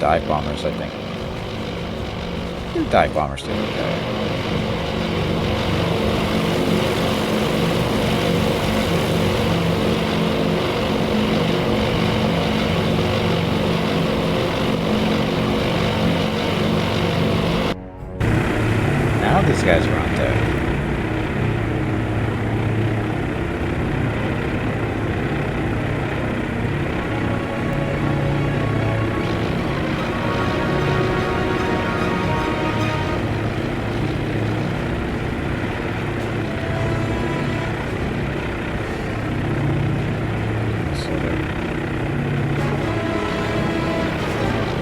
dive bombers, I think. The dive bombers did okay. Now these guys are on deck.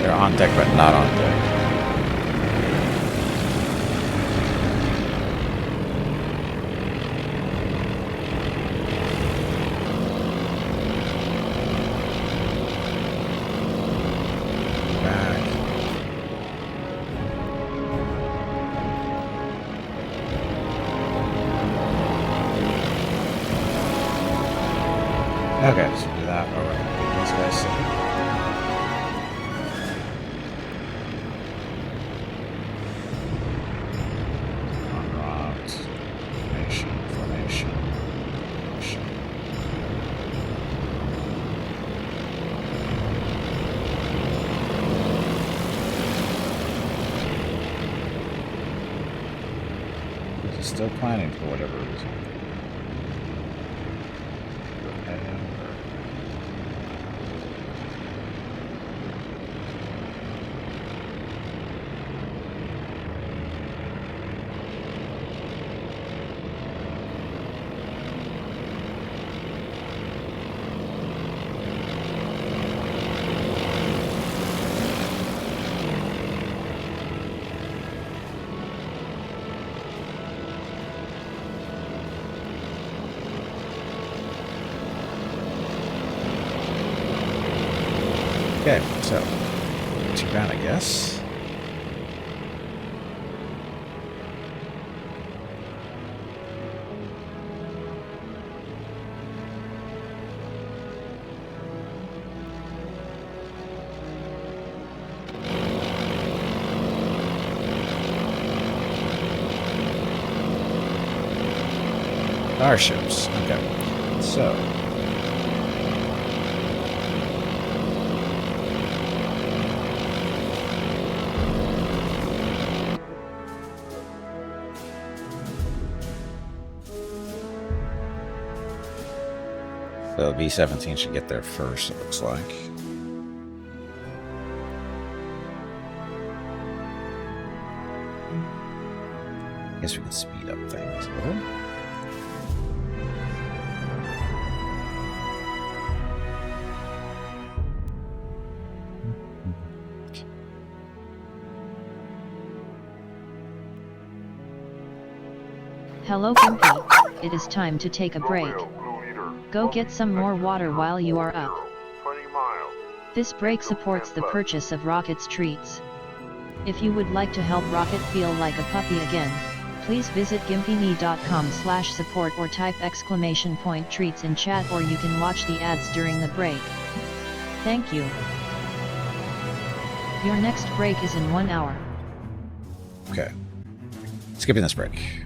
They're on deck, but not on deck. Okay, so do that. All right, get these guys set. On route. Formation. Is he still planning for whatever reason? Okay, so too bad, I guess. Our ships. Okay, so. So B-17 should get there first, it looks like. Guess we can speed up things a little. Hello Gimpy, it is time to take a break. Go get some more water while you are up. 20 miles. This break supports the purchase of Rocket's treats. If you would like to help Rocket feel like a puppy again, please visit gimpyme.com/support or type !treats in chat, or you can watch the ads during the break. Thank you. Your next break is in 1 hour. Okay. Skipping this break.